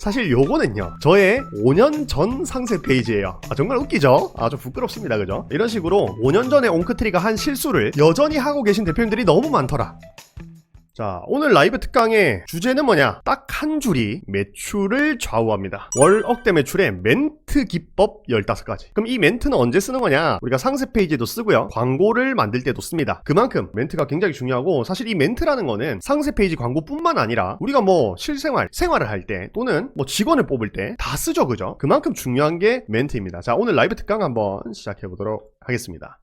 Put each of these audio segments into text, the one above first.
사실 요거는요 저의 5년 전 상세 페이지예요. 정말 웃기죠? 좀 부끄럽습니다, 그죠? 이런 식으로 5년 전에 옹크트리가 한 실수를 여전히 하고 계신 대표님들이 너무 많더라. 자, 오늘 라이브 특강의 주제는 뭐냐? 딱 한 줄이 매출을 좌우합니다. 월 억대 매출의 멘트 기법 15가지. 그럼 이 멘트는 언제 쓰는 거냐? 우리가 상세 페이지에도 쓰고요, 광고를 만들 때도 씁니다. 그만큼 멘트가 굉장히 중요하고, 사실 이 멘트라는 거는 상세 페이지 광고뿐만 아니라 우리가 뭐 생활을 할 때 또는 뭐 직원을 뽑을 때 다 쓰죠, 그죠? 그만큼 중요한 게 멘트입니다. 자, 오늘 라이브 특강 한번 시작해 보도록 하겠습니다.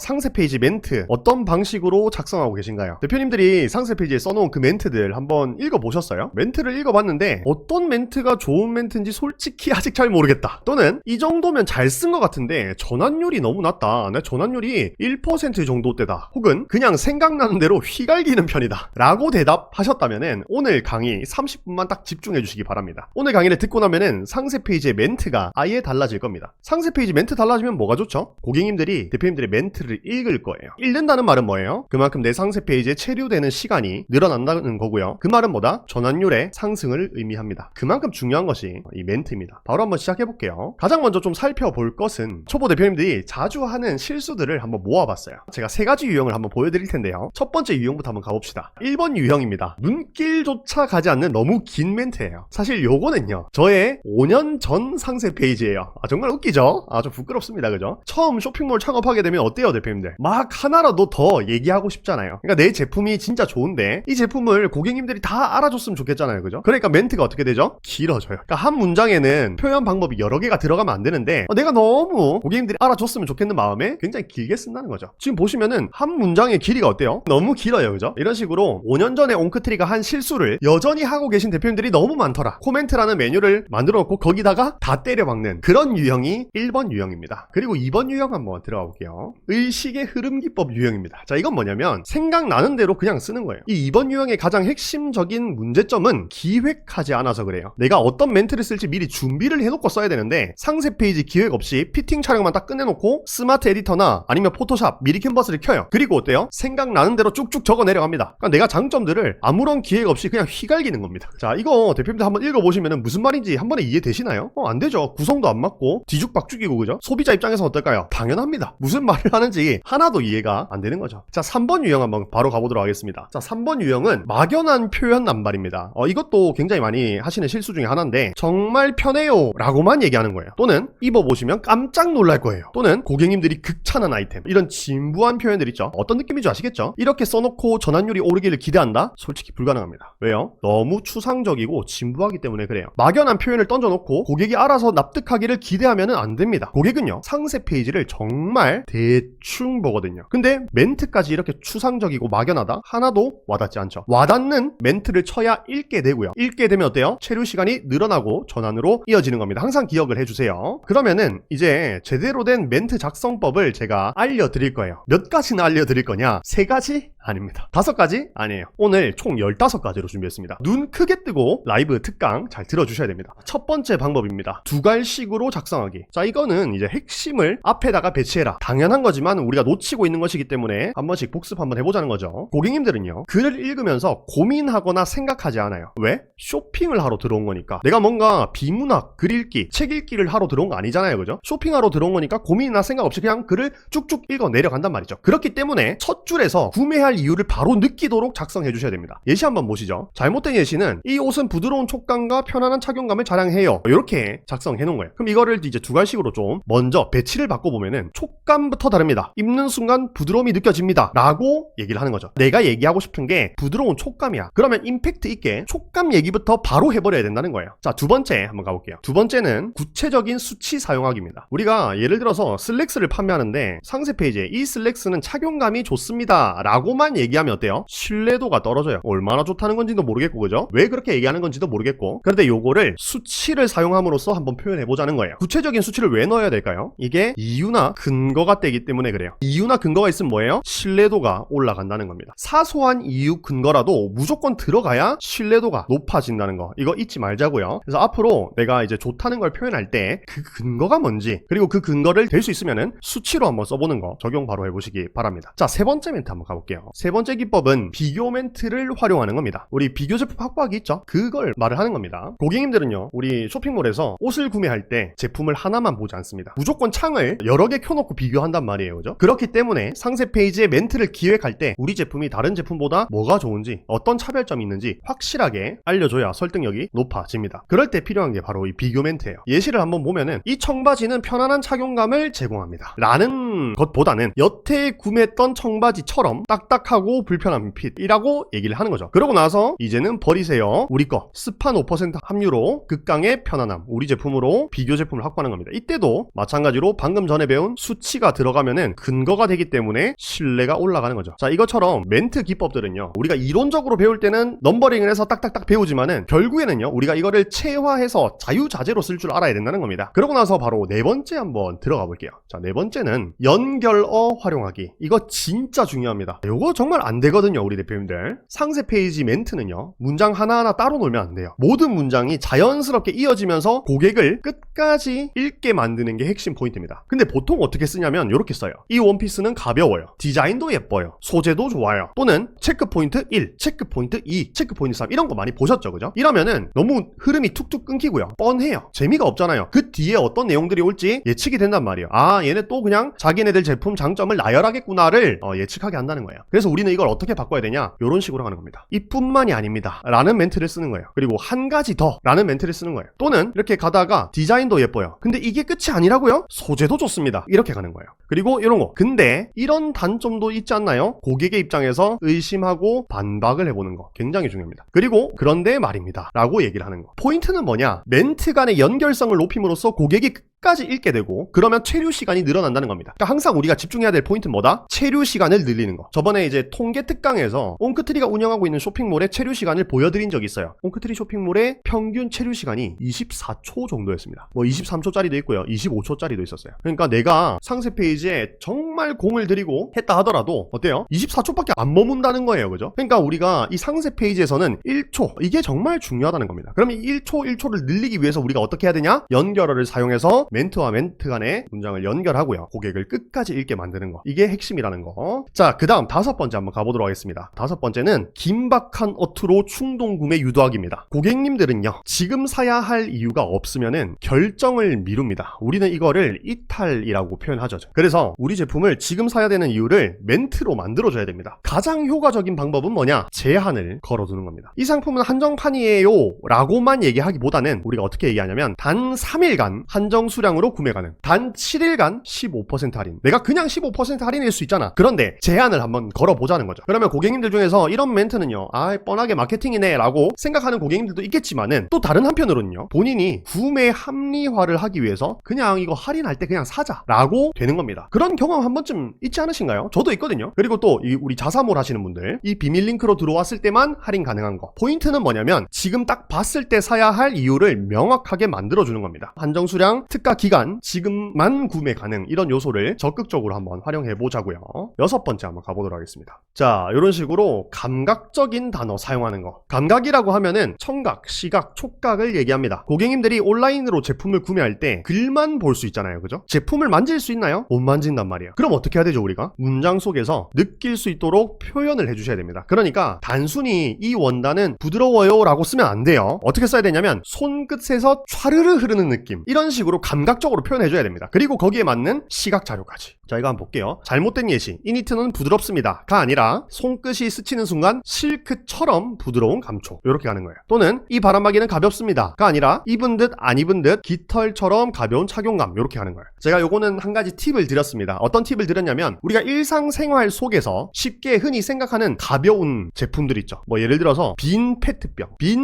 상세 페이지 멘트 어떤 방식으로 작성하고 계신가요? 대표님들이 상세 페이지에 써놓은 그 멘트들 한번 읽어보셨어요? 멘트를 읽어봤는데 어떤 멘트가 좋은 멘트인지 솔직히 아직 잘 모르겠다, 또는 이 정도면 잘 쓴 것 같은데 전환율이 너무 낮다, 내 전환율이 1% 정도대다, 혹은 그냥 생각나는 대로 휘갈기는 편이다 라고 대답하셨다면은 오늘 강의 30분만 딱 집중해 주시기 바랍니다. 오늘 강의를 듣고 나면은 상세 페이지의 멘트가 아예 달라질 겁니다. 상세 페이지 멘트 달라지면 뭐가 좋죠? 고객님들이 대표님들의 멘트를 읽을 거예요. 읽는다는 말은 뭐예요? 그만큼 내 상세 페이지에 체류되는 시간이 늘어난다는 거고요. 그 말은 뭐다? 전환율의 상승을 의미합니다. 그만큼 중요한 것이 이 멘트입니다. 바로 한번 시작해 볼게요. 가장 먼저 좀 살펴볼 것은 초보 대표님들이 자주 하는 실수들을 한번 모아봤어요. 제가 3가지 유형을 한번 보여드릴 텐데요. 첫 번째 유형부터 한번 가봅시다. 1번 유형입니다. 눈길조차 가지 않는 너무 긴 멘트예요. 사실 요거는요 저의 5년 전 상세 페이지예요. 정말 웃기죠? 좀 부끄럽습니다, 그죠? 처음 쇼핑몰 창업하게 되면 어때요, 대표님들? 막 하나라도 더 얘기하고 싶잖아요. 그러니까 내 제품이 진짜 좋은데 이 제품을 고객님들이 다 알아줬으면 좋겠잖아요, 그죠? 그러니까 멘트가 어떻게 되죠? 길어져요. 그러니까 한 문장에는 표현 방법이 여러 개가 들어가면 안 되는데 내가 너무 고객님들이 알아줬으면 좋겠는 마음에 굉장히 길게 쓴다는 거죠. 지금 보시면은 한 문장의 길이가 어때요? 너무 길어요, 그죠? 이런 식으로 5년 전에 옹크트리가 한 실수를 여전히 하고 계신 대표님들이 너무 많더라. 코멘트라는 메뉴를 만들어 놓고 거기다가 다 때려박는 그런 유형이 1번 유형입니다. 그리고 2번 유형 한번 들어가 볼게요. 의식의 흐름 기법 유형입니다. 자, 이건 뭐냐면 생각나는 대로 그냥 쓰는 거예요. 이 2번 유형의 가장 핵심적인 문제점은 기획하지 않아서 그래요. 내가 어떤 멘트를 쓸지 미리 준비를 해놓고 써야 되는데 상세 페이지 기획 없이 피팅 촬영만 딱 끝내놓고 스마트 에디터나 아니면 포토샵, 미리 캔버스를 켜요. 그리고 어때요? 생각나는 대로 쭉쭉 적어 내려갑니다. 그러니까 내가 장점들을 아무런 기획 없이 그냥 휘갈기는 겁니다. 자, 이거 대표님들 한번 읽어보시면 무슨 말인지 한 번에 이해되시나요? 안 되죠. 구성도 안 맞고 뒤죽박죽이고, 그죠? 소비자 입장에서 어떨까요? 당연합니다. 무슨 말을 하는지 하나도 이해가 안 되는 거죠. 자, 3번 유형 한번 바로 가보도록 하겠습니다. 자, 3번 유형은 막연한 표현 남발입니다. 이것도 굉장히 많이 하시는 실수 중에 하나인데 정말 편해요 라고만 얘기하는 거예요. 또는 입어보시면 깜짝 놀랄 거예요. 또는 고객님들이 극찬한 아이템, 이런 진부한 표현들 있죠. 어떤 느낌인지 아시겠죠? 이렇게 써놓고 전환율이 오르기를 기대한다? 솔직히 불가능합니다. 왜요? 너무 추상적이고 진부하기 때문에 그래요. 막연한 표현을 던져놓고 고객이 알아서 납득하기를 기대하면 안 됩니다. 고객은요 상세 페이지를 정말 대충 보거든요. 근데 멘트까지 이렇게 추상적이고 막연하다? 하나도 와닿지 않죠. 와닿는 멘트를 쳐야 읽게 되고요. 읽게 되면 어때요? 체류 시간이 늘어나고 전환으로 이어지는 겁니다. 항상 기억을 해주세요. 그러면은 이제 제대로 된 멘트 작성법을 제가 알려드릴 거예요. 몇 가지나 알려드릴 거냐? 3가지? 아닙니다. 5가지? 아니에요. 오늘 총 15가지로 준비했습니다. 눈 크게 뜨고 라이브 특강 잘 들어주셔야 됩니다. 첫 번째 방법입니다. 두갈식으로 작성하기. 자, 이거는 이제 핵심을 앞에다가 배치해라. 당연한 거지만 우리가 놓치고 있는 것이기 때문에 한 번씩 복습 한번 해보자는 거죠. 고객님들은요 글을 읽으면서 고민하거나 생각하지 않아요. 왜? 쇼핑을 하러 들어온 거니까. 내가 뭔가 비문학, 글 읽기, 책 읽기를 하러 들어온 거 아니잖아요, 그죠? 쇼핑하러 들어온 거니까 고민이나 생각 없이 그냥 글을 쭉쭉 읽어 내려간단 말이죠. 그렇기 때문에 첫 줄에서 구매할 이유를 바로 느끼도록 작성해 주셔야 됩니다. 예시 한번 보시죠. 잘못된 예시는 이 옷은 부드러운 촉감과 편안한 착용감을 자랑해요, 이렇게 작성해 놓은 거예요. 그럼 이거를 이제 두갈식으로 좀 먼저 배치를 바꿔보면은 촉감부터 다릅니다. 입는 순간 부드러움이 느껴집니다 라고 얘기를 하는 거죠. 내가 얘기하고 싶은 게 부드러운 촉감이야. 그러면 임팩트 있게 촉감 얘기부터 바로 해버려야 된다는 거예요. 자, 두 번째 한번 가볼게요. 두 번째는 구체적인 수치 사용하기입니다. 우리가 예를 들어서 슬랙스를 판매하는데 상세 페이지에 이 슬랙스는 착용감이 좋습니다 라고만 얘기하면 어때요? 신뢰도가 떨어져요. 얼마나 좋다는 건지도 모르겠고, 그죠? 왜 그렇게 얘기하는 건지도 모르겠고. 그런데 요거를 수치를 사용함으로써 한번 표현해보자는 거예요. 구체적인 수치를 왜 넣어야 될까요? 이게 이유나 근거가 되기 때문에 그래요. 이유나 근거가 있으면 뭐예요? 신뢰도가 올라간다는 겁니다. 사소한 이유 근거라도 무조건 들어가야 신뢰도가 높아진다는 거, 이거 잊지 말자고요. 그래서 앞으로 내가 이제 좋다는 걸 표현할 때 그 근거가 뭔지, 그리고 그 근거를 될 수 있으면은 수치로 한번 써보는 거 적용 바로 해보시기 바랍니다. 자, 3번째 멘트 한번 가볼게요. 세 번째 기법은 비교 멘트를 활용하는 겁니다. 우리 비교 제품 확보하기 있죠? 그걸 말을 하는 겁니다. 고객님들은요, 우리 쇼핑몰에서 옷을 구매할 때 제품을 하나만 보지 않습니다. 무조건 창을 여러 개 켜놓고 비교한단 말이에요. 그죠? 그렇기 때문에 상세 페이지에 멘트를 기획할 때 우리 제품이 다른 제품보다 뭐가 좋은지, 어떤 차별점이 있는지 확실하게 알려줘야 설득력이 높아집니다. 그럴 때 필요한 게 바로 이 비교 멘트예요. 예시를 한번 보면은 이 청바지는 편안한 착용감을 제공합니다 라는 것보다는 여태 구매했던 청바지처럼 딱딱하고 불편한 핏이라고 얘기를 하는 거죠. 그러고 나서 이제는 버리세요. 우리 거 스판 5% 함유로 극강의 편안함, 우리 제품으로 비교 제품을 확보하는 겁니다. 이때도 마찬가지로 방금 전에 배운 수치가 들어가면은 근거가 되기 때문에 신뢰가 올라가는 거죠. 자, 이것처럼 멘트 기법들은요, 우리가 이론적으로 배울 때는 넘버링을 해서 딱딱딱 배우지만은 결국에는요, 우리가 이거를 체화해서 자유자재로 쓸 줄 알아야 된다는 겁니다. 그러고 나서 바로 네 번째 한번 들어가 볼게요. 자, 네 번째는 연결어 활용하기. 이거 진짜 중요합니다. 이거 정말 안 되거든요, 우리 대표님들. 상세 페이지 멘트는요, 문장 하나하나 따로 놀면 안 돼요. 모든 문장이 자연스럽게 이어지면서 고객을 끝까지 읽게 만드는 게 핵심 포인트입니다. 근데 보통 어떻게 쓰냐면 이렇게 써요. 이 원피스는 가벼워요. 디자인도 예뻐요. 소재도 좋아요. 또는 체크 포인트 1, 체크 포인트 2, 체크 포인트 3 이런 거 많이 보셨죠, 그죠? 이러면은 너무 흐름이 툭툭 끊기고요. 뻔해요. 재미가 없잖아요. 그 뒤에 어떤 내용들이 올지 예측이 된단 말이에요. 아, 얘네 또 그냥 자기네들 제품 장점을 나열하겠구나를 예측하게 한다는 거예요. 그래서 우리는 이걸 어떻게 바꿔야 되냐? 이런 식으로 하는 겁니다. 이뿐만이 아닙니다 라는 멘트를 쓰는 거예요. 그리고 한 가지 더 라는 멘트를 쓰는 거예요. 또는 이렇게 가다가 디자인도 예뻐요. 근데 이게 끝이 아니라고요? 소재도 좋습니다. 이렇게 가는 거예요. 그리고 이런 거. 근데 이런 단점도 있지 않나요? 고객의 입장에서 의심하고 반박을 해보는 거 굉장히 중요합니다. 그리고 그런데 말입니다 라고 얘기를 하는 거. 포인트는 뭐냐? 멘트 간의 연결성을 높임으로써 고객이 끝까지 읽게 되고, 그러면 체류 시간이 늘어난다는 겁니다. 그러니까 항상 우리가 집중해야 될 포인트는 뭐다? 체류 시간을 늘리는 거. 저번에 이제 통계 특강에서 옹크트리가 운영하고 있는 쇼핑몰의 체류 시간을 보여드린 적이 있어요. 옹크트리 쇼핑몰의 평균 체류 시간이 24초 정도였습니다. 뭐 23초짜리도 있고요, 25초짜리도 있었어요. 그러니까 내가 상세 페이지에 정말 공을 들이고 했다 하더라도 어때요? 24초밖에 안 머문다는 거예요, 그죠? 그러니까 우리가 이 상세 페이지에서는 1초, 이게 정말 중요하다는 겁니다. 그러면 1초를 늘리기 위해서 우리가 어떻게 해야 되냐? 연결어를 사용해서 멘트와 멘트 간의 문장을 연결하고요, 고객을 끝까지 읽게 만드는 거, 이게 핵심이라는 거. 자, 그 다음 다섯 번째 한번 가보도록 하겠습니다. 다섯 번째는 긴박한 어투로 충동구매 유도하기입니다. 고객님들은요, 지금 사야 할 이유가 없으면은 결정을 미룹니다. 우리는 이거를 이탈이라고 표현하죠. 그래서 우리 제품을 지금 사야 되는 이유를 멘트로 만들어줘야 됩니다. 가장 효과적인 방법은 뭐냐? 제한을 걸어두는 겁니다. 이 상품은 한정판이에요 라고만 얘기하기보다는 우리가 어떻게 얘기하냐면, 단 3일간 한정 수량으로 구매 가능, 단 7일간 15% 할인. 내가 그냥 15% 할인일 수 있잖아. 그런데 제한을 한번 걸어보자는 거죠. 그러면 고객님들 중에서 이런 멘트는요, 아, 뻔하게 마케팅이네 라고 생각하는 고객님들도 있겠지만은, 또 다른 한편으로는요, 본인이 구매 합리화를 하기 위해서 그냥 이거 할인할 때 그냥 사자 라고 되는 겁니다. 그런 경험 한 번쯤 있지 않으신가요? 저도 있거든요. 그리고 또 우리 자사몰 하시는 분들, 이 비밀 링크로 들어왔을 때만 할인 가능한 거. 포인트는 뭐냐면, 지금 딱 봤을 때 사야 할 이유를 명확하게 만들어주는 겁니다. 한정 수량, 특가 기간, 지금만 구매 가능, 이런 요소를 적극적으로 한번 활용해 보자고요. 여섯 번째 한번 가보도록 하겠습니다. 자, 이런 식으로 감각적인 단어 사용하는 거. 감각이라고 하면은 청각, 시각, 촉각을 얘기합니다. 고객님들이 온라인으로 제품을 구매할 때 글만 볼 수 있잖아요, 그죠? 제품을 만질 수 있나요? 못 만진단 말이에요. 그럼 어떻게 해야 되죠, 우리가? 문장 속에서 느낄 수 있도록 표현을 해주셔야 됩니다. 그러니까 단순히 이 원단은 부드러워요 라고 쓰면 안 돼요. 어떻게 써야 되냐면, 손끝에서 촤르르 흐르는 느낌, 이런 식으로 감각적으로 표현해줘야 됩니다. 그리고 거기에 맞는 시각 자료까지. 자, 이거 한번 볼게요. 잘못된 예시. 이 니트는 부드럽습니다 가 아니라, 손끝이 스치는 순간 실크처럼 부드러운 감촉, 이렇게 가는 거예요. 또는 이 바람막이는 가볍습니다 가 아니라, 입은 듯 안 입은 듯 깃털처럼 가벼운 착용감, 이렇게 하는 거예요. 제가 요거는 한 가지 팁을 드렸습니다. 어떤 팁을 드렸냐면, 우리가 일상생활 속에서 쉽게 흔히 생각하는 가벼운 제품들 있죠. 뭐 예를 들어서 빈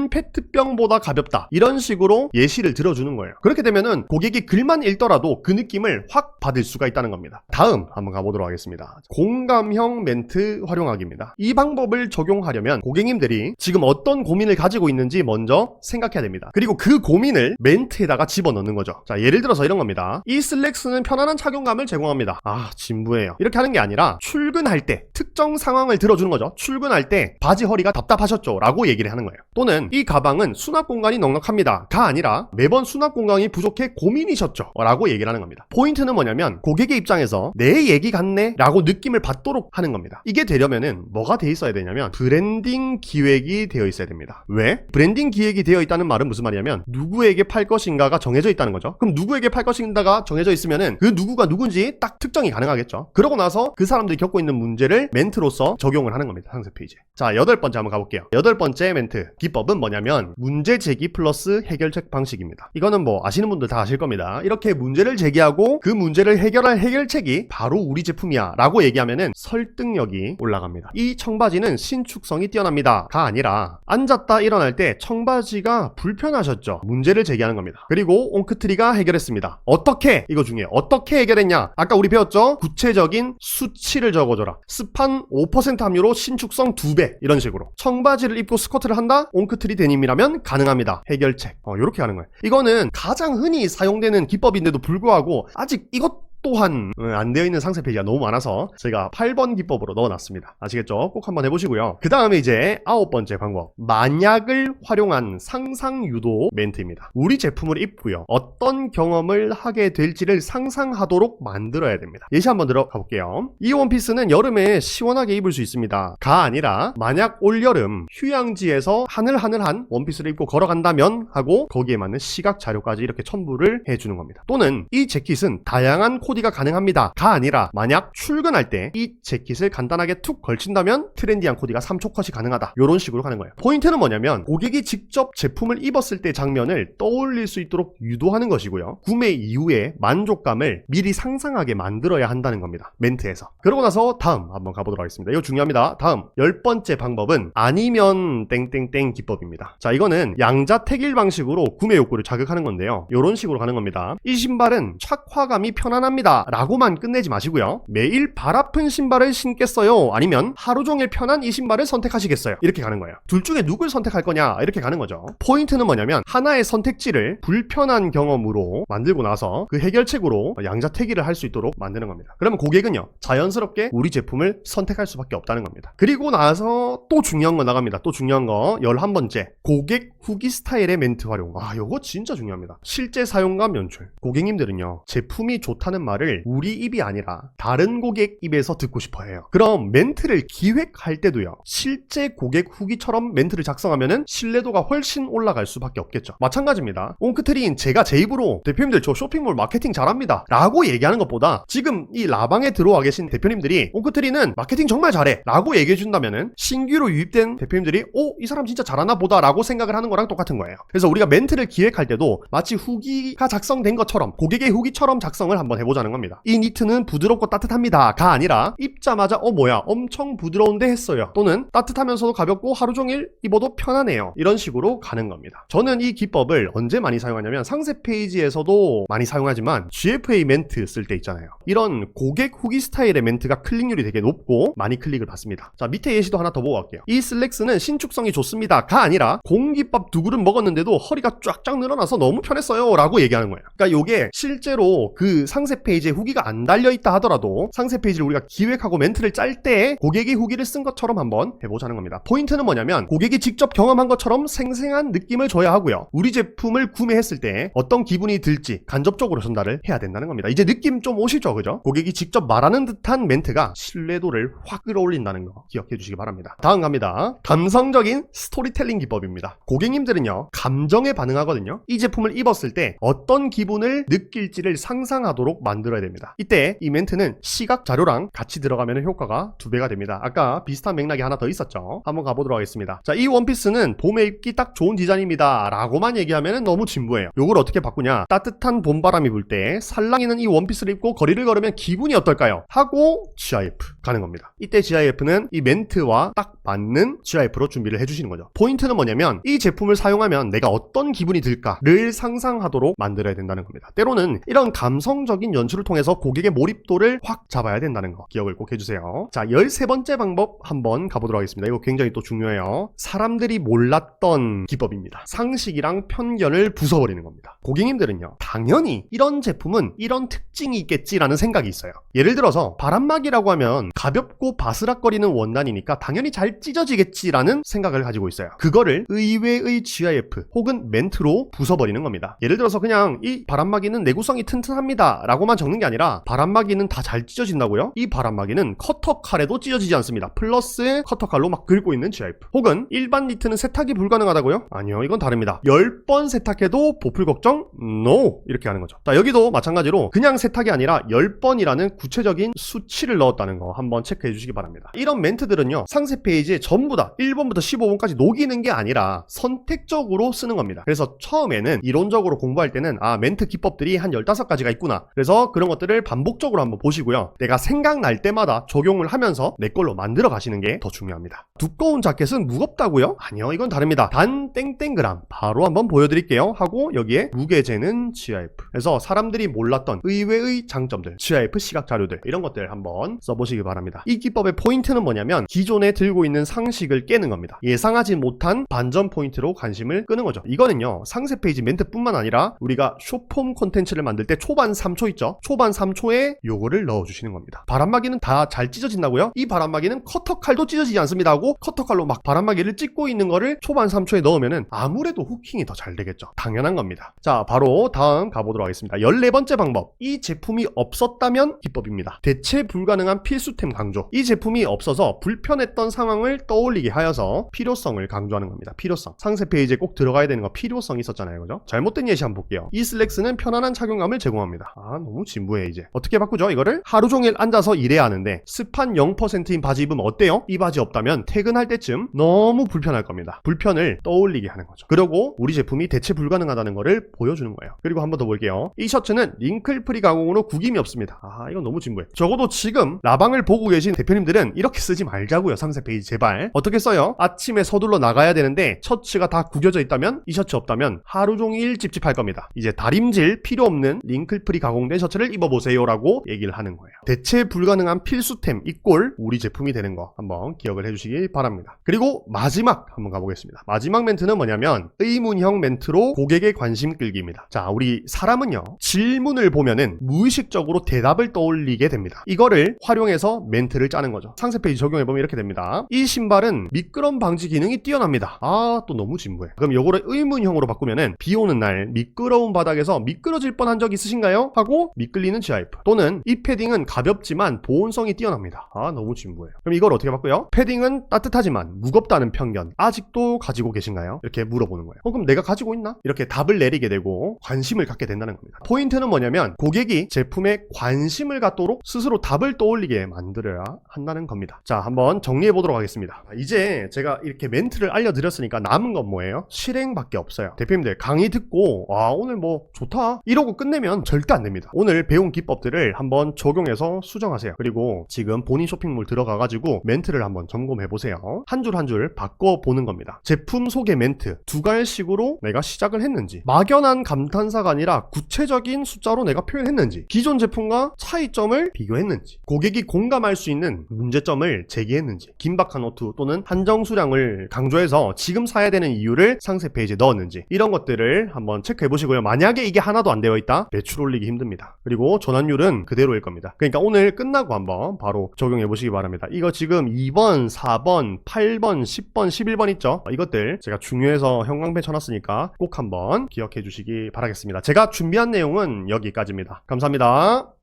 페트병보다 가볍다, 이런 식으로 예시를 들어주는 거예요. 그렇게 되면은 고객이 글만 읽더라도 그 느낌을 확 받을 수가 있다는 겁니다. 다음 한번 가보도록 하겠습니다. 공감형 멘트 활용하기입니다. 이 방법을 적용하려면 고객님들이 지금 어떤 고민을 가지고 있는지 먼저 생각해야 됩니다. 그리고 그 고민을 멘트에다가 집어넣는 거죠. 자, 예를 들어서 이런 겁니다. 이 슬랙스는 편안한 착용감을 제공합니다. 아, 진부해요. 이렇게 하는 게 아니라, 출근할 때 특정 상황을 들어주는 거죠. 출근할 때 바지 허리가 답답하셨죠 라고 얘기를 하는 거예요. 또는 이 가방은 수납 공간이 넉넉합니다 가 아니라, 매번 수납 공간이 부족해 고민이 부인이셨죠 라고 얘기를 하는 겁니다. 포인트는 뭐냐면 고객의 입장에서 내 얘기 같네 라고 느낌을 받도록 하는 겁니다. 이게 되려면은 뭐가 돼 있어야 되냐면 브랜딩 기획이 되어 있어야 됩니다. 왜? 브랜딩 기획이 되어 있다는 말은 무슨 말이냐면 누구에게 팔 것인가가 정해져 있다는 거죠. 그럼 누구에게 팔 것인가가 정해져 있으면은 그 누구가 누군지 딱 특정이 가능하겠죠. 그러고 나서 그 사람들이 겪고 있는 문제를 멘트로서 적용을 하는 겁니다. 상세 페이지에. 자, 8번째 한번 가볼게요. 8번째 멘트 기법은 뭐냐면 문제 제기 플러스 해결책 방식입니다. 이거는 뭐 아시는 분들 다 아실 겁니다. 이렇게 문제를 제기하고 그 문제를 해결할 해결책이 바로 우리 제품이야 라고 얘기하면은 설득력이 올라갑니다. 이 청바지는 신축성이 뛰어납니다 가 아니라 앉았다 일어날 때 청바지가 불편하셨죠. 문제를 제기하는 겁니다. 그리고 옹크트리가 해결했습니다. 어떻게? 이거 중요해요. 어떻게 해결했냐? 아까 우리 배웠죠? 구체적인 수치를 적어줘라. 스판 5% 함유로 신축성 2배 이런 식으로. 청바지를 입고 스쿼트를 한다? 옹크트리 데님이라면 가능합니다. 해결책. 요렇게 하는 거예요. 이거는 가장 흔히 사용되는 기법인데도 불구하고 아직 이것 또한 안 되어 있는 상세 페이지가 너무 많아서 제가 8번 기법으로 넣어놨습니다. 아시겠죠? 꼭 한번 해보시고요. 그 다음에 이제 9번째 방법, 만약을 활용한 상상 유도 멘트입니다. 우리 제품을 입고요, 어떤 경험을 하게 될지를 상상하도록 만들어야 됩니다. 예시 한번 들어가 볼게요. 이 원피스는 여름에 시원하게 입을 수 있습니다 가 아니라 만약 올여름 휴양지에서 하늘하늘한 원피스를 입고 걸어간다면 하고 거기에 맞는 시각 자료까지 이렇게 첨부를 해주는 겁니다. 또는 이 재킷은 다양한 코디가 가능합니다 가 아니라 만약 출근할 때 이 재킷을 간단하게 툭 걸친다면 트렌디한 코디가 3초 컷이 가능하다. 이런 식으로 가는 거예요. 포인트는 뭐냐면 고객이 직접 제품을 입었을 때 장면을 떠올릴 수 있도록 유도하는 것이고요. 구매 이후에 만족감을 미리 상상하게 만들어야 한다는 겁니다. 멘트에서. 그러고 나서 다음 한번 가보도록 하겠습니다. 이거 중요합니다. 다음 10번째 방법은 아니면 땡땡땡 기법입니다. 자, 이거는 양자택일 방식으로 구매 욕구를 자극하는 건데요. 이런 식으로 가는 겁니다. 이 신발은 착화감이 편안합니다 라고만 끝내지 마시고요. 매일 발 아픈 신발을 신겠어요? 아니면 하루 종일 편한 이 신발을 선택하시겠어요? 이렇게 가는 거예요. 둘 중에 누굴 선택할 거냐? 이렇게 가는 거죠. 포인트는 뭐냐면 하나의 선택지를 불편한 경험으로 만들고 나서 그 해결책으로 양자택일을 할 수 있도록 만드는 겁니다. 그러면 고객은요, 자연스럽게 우리 제품을 선택할 수밖에 없다는 겁니다. 그리고 나서 또 중요한 거 나갑니다. 또 중요한 거 11번째, 고객 후기 스타일의 멘트 활용. 요거 진짜 중요합니다. 실제 사용감 연출. 고객님들은요, 제품이 좋다는 말을 우리 입이 아니라 다른 고객 입에서 듣고 싶어 해요. 그럼 멘트를 기획할 때도요, 실제 고객 후기처럼 멘트를 작성하면은 신뢰도가 훨씬 올라갈 수밖에 없겠죠. 마찬가지입니다. 옹크트리인 제가 제 입으로 대표님들 저 쇼핑몰 마케팅 잘합니다 라고 얘기하는 것보다 지금 이 라방에 들어와 계신 대표님들이 옹크트리는 마케팅 정말 잘해 라고 얘기해 준다면은 신규로 유입된 대표님들이 이 사람 진짜 잘하나 보다 라고 생각을 하는 거랑 똑같은 거예요. 그래서 우리가 멘트를 기획할 때도 마치 후기가 작성된 것처럼 고객의 후기처럼 작성을 한번 해보자는 겁니다. 이 니트는 부드럽고 따뜻합니다 가 아니라 입자마자 뭐야 엄청 부드러운데 했어요. 또는 따뜻하면서도 가볍고 하루 종일 입어도 편하네요. 이런 식으로 가는 겁니다. 저는 이 기법을 언제 많이 사용하냐면 상세 페이지에서도 많이 사용하지만 GFA 멘트 쓸 때 있잖아요. 이런 고객 후기 스타일의 멘트가 클릭률이 되게 높고 많이 클릭을 받습니다. 자, 밑에 예시도 하나 더 보고 갈게요. 이 슬랙스는 신축성이 좋습니다 가 아니라 공깃밥 2그릇 먹었는데도 허리가 쫙쫙 늘어나서 너무 편했어요 라고 얘기하는 거예요. 그러니까 이게 실제로 그 상세 페이지에 후기가 안 달려있다 하더라도 상세 페이지를 우리가 기획하고 멘트를 짤 때 고객이 후기를 쓴 것처럼 한번 해보자는 겁니다. 포인트는 뭐냐면 고객이 직접 경험한 것처럼 생생한 느낌을 줘야 하고요. 우리 제품을 구매했을 때 어떤 기분이 들지 간접적으로 전달을 해야 된다는 겁니다. 이제 느낌 좀 오시죠? 그죠? 고객이 직접 말하는 듯한 멘트가 신뢰도를 확 끌어올린다는 거 기억해 주시기 바랍니다. 다음 갑니다. 감성적인 스토리텔링 기법입니다. 고객님들은요, 감정에 반응하거든요. 이 제품을 입었을 때 어떤 기분을 느낄지를 상상하도록 만들어야 됩니다. 이때 이 멘트는 시각 자료랑 같이 들어가면 효과가 2배가 됩니다. 아까 비슷한 맥락이 하나 더 있었죠. 한번 가보도록 하겠습니다. 자, 이 원피스는 봄에 입기 딱 좋은 디자인입니다 라고만 얘기하면 너무 진부해요. 요걸 어떻게 바꾸냐, 따뜻한 봄바람이 불 때 살랑이는 이 원피스를 입고 거리를 걸으면 기분이 어떨까요? 하고 GIF 가는 겁니다. 이때 GIF는 이 멘트와 딱 맞는 GIF로 준비를 해주시는 거죠. 포인트는 뭐냐면 이 제품을 사용하면 내가 어떤 기분이 들까를 상상하도록 만들어야 된다는 겁니다. 때로는 이런 감성적인 연출을 통해서 고객의 몰입도를 확 잡아야 된다는 거 기억을 꼭 해주세요. 자, 13번째 방법 한번 가보도록 하겠습니다. 이거 굉장히 또 중요해요. 사람들이 몰랐던 기법입니다. 상식이랑 편견을 부숴버리는 겁니다. 고객님들은요, 당연히 이런 제품은 이런 특징이 있겠지라는 생각이 있어요. 예를 들어서 바람막이라고 하면 가볍고 바스락거리는 원단이니까 당연히 잘 찢어지겠지라는 생각을 가지고 있어요. 그거를 의외의 GIF 혹은 멘트로 부숴버리는 겁니다. 예를 들어서 그냥 이 바람막이는 내구성이 튼튼합니다 라고만 적는 게 아니라 바람막이는 다 잘 찢어진다고요? 이 바람막이는 커터칼에도 찢어지지 않습니다. 플러스 커터칼로 막 긁고 있는 GIF. 혹은 일반 니트는 세탁이 불가능하다고요? 아니요, 이건 다릅니다. 10번 세탁해도 보풀 걱정? NO! 이렇게 하는 거죠. 자, 여기도 마찬가지로 그냥 세탁이 아니라 10번이라는 구체적인 수치를 넣었다는 거 한번 체크해 주시기 바랍니다. 이런 멘트들은요, 상세 페이지에 전부 다 1번부터 15번까지 녹이는 게 아니라 선택적으로 쓰는 겁니다. 그래서 처음에는 이론적으로 공부할 때는 멘트 기법들이 한 15가지가 있구나. 그래서 그런 것들을 반복적으로 한번 보시고요. 내가 생각날 때마다 적용을 하면서 내 걸로 만들어 가시는 게 더 중요합니다. 두꺼운 자켓은 무겁다고요? 아니요, 이건 다릅니다. 단 땡땡그램 바로 한번 보여드릴게요 하고 여기에 무게 재는 GIF, 그래서 사람들이 몰랐던 의외의 장점들, GIF 시각 자료들, 이런 것들 한번 써보시기 바랍니다. 이 기법의 포인트는 뭐냐면 기존에 들고 있는 상식을 깨는 겁니다. 예상하지 못한 반전 포인트로 관심을 끄는 거죠. 이거는요, 상세 페이지 멘트뿐만 아니라 우리가 숏폼 콘텐츠를 만들 때 초반 3초 있죠? 초반 3초에 요거를 넣어주시는 겁니다. 바람막이는 다 잘 찢어진다고요? 이 바람막이는 커터칼도 찢어지지 않습니다 하고 커터칼로 막 바람막이를 찢고 있는 거를 초반 3초에 넣으면은 아무래도 후킹이 더 잘 되겠죠. 당연한 겁니다. 자, 바로 다음 가보도록 하겠습니다. 14번째 방법. 이 제품이 없었다면 기법입니다. 대체 불가능한 필수템 강조. 이 제품이 없어서 불편했던 상황을 떠올리게 하여서 필요성을 강조하는 겁니다. 필요성. 상세 페이지에 꼭 들어가야 되는 거 필요성이 있었잖아요. 그죠? 잘못된 예시 한번 볼게요. 이 슬랙스는 편안한 착용감을 제공합니다. 너무 진부해 이제. 어떻게 바꾸죠? 이거를 하루 종일 앉아서 일해야 하는데 습한 0%인 바지 입으면 어때요? 이 바지 없다면 퇴근할 때쯤 너무 불편할 겁니다. 불편을 떠올리게 하는 거죠. 그리고 우리 제품이 대체 불가능하다는 거를 보여주는 거예요. 그리고 한 번 더 볼게요. 이 셔츠는 링클 프리 가공으로 구김이 없습니다. 이건 너무 진부해. 적어도 지금 라방을 보고 계신 대표님들은 이렇게 쓰지 말자고요. 상세 페이지 제발. 어떻게 써요? 아침에 서둘러 나가야 되는데 셔츠가 다 구겨져 있다면, 이 셔츠 없다면 하루 종일 찝찝할 겁니다. 이제 다림질 필요 없는 링클 프리 가공된 셔츠를 입어보세요 라고 얘기를 하는 거예요. 대체 불가능한 필수템 이꼴 우리 제품이 되는 거 한번 기억을 해주시기 바랍니다. 그리고 마지막 한번 가보겠습니다. 마지막 멘트는 뭐냐면 의문형 멘트로 고객의 관심 끌기입니다. 자, 우리 사람은요, 질문을 보면은 무의식적으로 대답을 떠올리게 됩니다. 이거를 활용해서 멘트를 짜는 거죠. 상세 페이지 적용해보면 이렇게 됩니다. 이 신발은 미끄럼 방지 기능이 뛰어납니다. 또 너무 진부해. 그럼 요거를 의문형으로 바꾸면은 비 오는 날 미끄러운 바닥에서 미끄러질 뻔한 적 있으신가요? 하고 미끌리는 GIF. 또는 이 패딩은 가볍지만 보온성이 뛰어납니다. 너무 진부해요. 그럼 이걸 어떻게 바꿔요? 패딩은 따뜻하지만 무겁다는 편견 아직도 가지고 계신가요? 이렇게 물어보는 거예요. 그럼 내가 가지고 있나? 이렇게 답을 내리게 되고 관심을 갖게 된다는 겁니다. 포인트는 뭐냐면 고객이 제품에 관심을 갖도록 스스로 답을 떠올리게 만들어야 한다는 겁니다. 자, 한번 정리해 보도록 하겠습니다. 이제 제가 이렇게 멘트를 알려드렸으니까 남은 건 뭐예요? 실행밖에 없어요. 대표님들 강의 듣고 오늘 뭐 좋다 이러고 끝내면 절대 안 됩니다. 오늘 배운 기법들을 한번 적용해서 수정하세요. 그리고 지금 본인 쇼핑몰 들어가가지고 멘트를 한번 점검해 보세요. 한 줄 한 줄 바꿔보는 겁니다. 제품 소개 멘트 두 갈식으로 내가 시작을 했는지, 막연한 감탄사가 아니라 구체적인 숫자로 내가 표현했는지, 기존 제품과 차이점을 비교했는지, 고객이 공감할 수 있는 문제점을 제기했는지, 긴박한 노트 또는 한정 수량을 강조해서 지금 사야 되는 이유를 상세 페이지에 넣었는지, 이런 것들을 한번 체크해 보시고요. 만약에 이게 하나도 안 되어 있다, 매출 올리기 힘듭니다. 그리고 전환율은 그대로일 겁니다. 그러니까 오늘 끝나고 한번 바로 적용해 보시기 바랍니다. 이거 지금 2번, 4번, 8번, 10번, 11번 있죠? 이것들 제가 중요해서 형광펜 쳐놨으니까 꼭 한번 기억해 주시기 바라겠습니다. 제가 준비한 내용은 여기까지입니다. 감사합니다.